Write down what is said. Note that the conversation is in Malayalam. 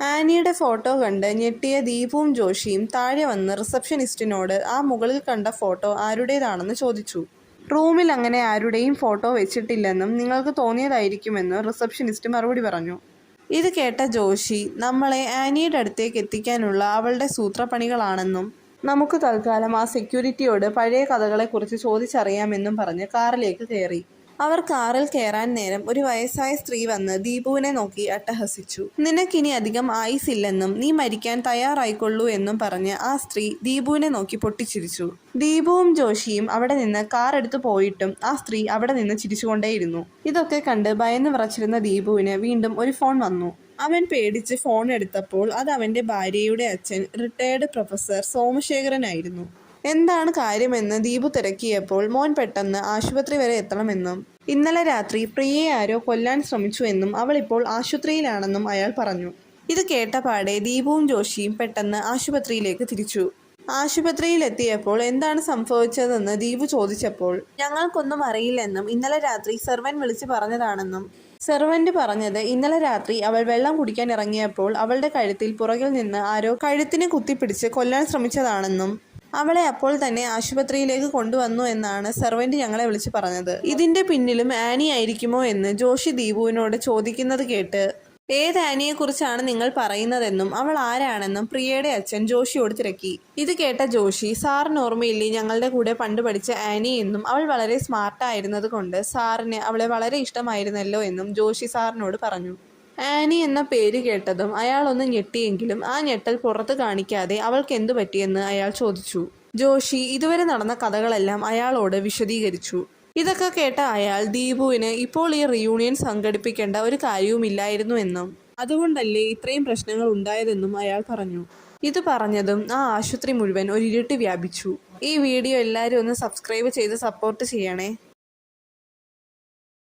ആനിയുടെ ഫോട്ടോ കണ്ട് ഞെട്ടിയ ദീപുവും ജോഷിയും താഴെ വന്ന് റിസപ്ഷനിസ്റ്റിനോട് ആ മുകളിൽ കണ്ട ഫോട്ടോ ആരുടേതാണെന്ന് ചോദിച്ചു. റൂമിൽ അങ്ങനെ ആരുടെയും ഫോട്ടോ വെച്ചിട്ടില്ലെന്നും നിങ്ങൾക്ക് തോന്നിയതായിരിക്കുമെന്ന് റിസപ്ഷനിസ്റ്റ് മറുപടി പറഞ്ഞു. ഇത് കേട്ട ജോഷി നമ്മളെ ആനിയുടെ അടുത്തേക്ക് എത്തിക്കാനുള്ള അവളുടെ സൂത്രപ്പണികളാണെന്നും നമുക്ക് തൽക്കാലം ആ സെക്യൂരിറ്റിയോട് പഴയ കഥകളെക്കുറിച്ച് ചോദിച്ചറിയാമെന്നും പറഞ്ഞ് കാറിലേക്ക് കയറി. അവർ കാറിൽ കയറാൻ നേരം ഒരു വയസ്സായ സ്ത്രീ വന്ന് ദീപുവിനെ നോക്കി അട്ടഹസിച്ചു. നിനക്കിനി അധികം ആയുസില്ലെന്നും നീ മരിക്കാൻ തയ്യാറായിക്കൊള്ളൂ എന്നും പറഞ്ഞ് ആ സ്ത്രീ ദീപുവിനെ നോക്കി പൊട്ടിച്ചിരിച്ചു. ദീപുവും ജോഷിയും അവിടെ നിന്ന് കാർ എടുത്തു പോയിട്ടും ആ സ്ത്രീ അവിടെ നിന്ന് ചിരിച്ചുകൊണ്ടേയിരുന്നു. ഇതൊക്കെ കണ്ട് ഭയന്ന് വിറച്ചിരുന്ന ദീപുവിന് വീണ്ടും ഒരു ഫോൺ വന്നു. അവൻ പേടിച്ച് ഫോൺ എടുത്തപ്പോൾ അത് അവൻ്റെ ഭാര്യയുടെ അച്ഛൻ റിട്ടയേർഡ് പ്രൊഫസർ സോമശേഖരനായിരുന്നു. എന്താണ് കാര്യമെന്ന് ദീപു തിരക്കിയപ്പോൾ മോൻ പെട്ടെന്ന് ആശുപത്രി വരെ എത്തണമെന്നും ഇന്നലെ രാത്രി പ്രിയയെ ആരോ കൊല്ലാൻ ശ്രമിച്ചു എന്നും അവൾ ഇപ്പോൾ ആശുപത്രിയിലാണെന്നും അയാൾ പറഞ്ഞു. ഇത് കേട്ടപാടെ ദീപുവും ജോഷിയും പെട്ടെന്ന് ആശുപത്രിയിലേക്ക് തിരിച്ചു. ആശുപത്രിയിലെത്തിയപ്പോൾ എന്താണ് സംഭവിച്ചതെന്ന് ദീപു ചോദിച്ചപ്പോൾ ഞങ്ങൾക്കൊന്നും അറിയില്ലെന്നും ഇന്നലെ രാത്രി സെർവന്റ് വിളിച്ച് പറഞ്ഞതാണെന്നും സെർവന്റ് പറഞ്ഞത് ഇന്നലെ രാത്രി അവൾ വെള്ളം കുടിക്കാൻ ഇറങ്ങിയപ്പോൾ അവളുടെ കഴുത്തിൽ പുറകിൽ നിന്ന് ആരോ കഴുത്തിന് കുത്തിപ്പിടിച്ച് കൊല്ലാൻ ശ്രമിച്ചതാണെന്നും അവളെ അപ്പോൾ തന്നെ ആശുപത്രിയിലേക്ക് കൊണ്ടുവന്നു എന്നാണ് സെർവന്റ് ഞങ്ങളെ വിളിച്ച് പറഞ്ഞത്. ഇതിന്റെ പിന്നിലും ആനി ആയിരിക്കുമോ എന്ന് ജോഷി ദീപുവിനോട് ചോദിക്കുന്നത് കേട്ട് ഏത് ആനിയെക്കുറിച്ചാണ് നിങ്ങൾ പറയുന്നതെന്നും അവൾ ആരാണെന്നും പ്രിയയുടെ അച്ഛൻ ജോഷിയോട് തിരക്കി. ഇത് കേട്ട ജോഷി സാറിന് ഓർമ്മയില്ലേ ഞങ്ങളുടെ കൂടെ പണ്ട് പഠിച്ച ആനി എന്നും അവൾ വളരെ സ്മാർട്ടായിരുന്നത് കൊണ്ട് സാറിന് അവളെ വളരെ ഇഷ്ടമായിരുന്നല്ലോ എന്നും ജോഷി സാറിനോട് പറഞ്ഞു. ആനി എന്ന പേര് കേട്ടതും അയാളൊന്ന് ഞെട്ടിയെങ്കിലും ആ ഞെട്ടൽ പുറത്ത് കാണിക്കാതെ അവൾക്ക് എന്തു പറ്റിയെന്ന് അയാൾ ചോദിച്ചു. ജോഷി ഇതുവരെ നടന്ന കഥകളെല്ലാം അയാളോട് വിശദീകരിച്ചു. ഇതൊക്കെ കേട്ട അയാൾ ദീപുവിന് ഇപ്പോൾ ഈ റിയൂണിയൻ സംഘടിപ്പിക്കേണ്ട ഒരു കാര്യവുമില്ലായിരുന്നു എന്നും അതുകൊണ്ടല്ലേ ഇത്രയും പ്രശ്നങ്ങൾ ഉണ്ടായതെന്നും അയാൾ പറഞ്ഞു. ഇത് പറഞ്ഞതും ആ ആശുപത്രി മുഴുവൻ ഒരു ഇരുട്ട് വ്യാപിച്ചു. ഈ വീഡിയോ എല്ലാവരും ഒന്ന് സബ്സ്ക്രൈബ് ചെയ്ത് സപ്പോർട്ട് ചെയ്യണേ.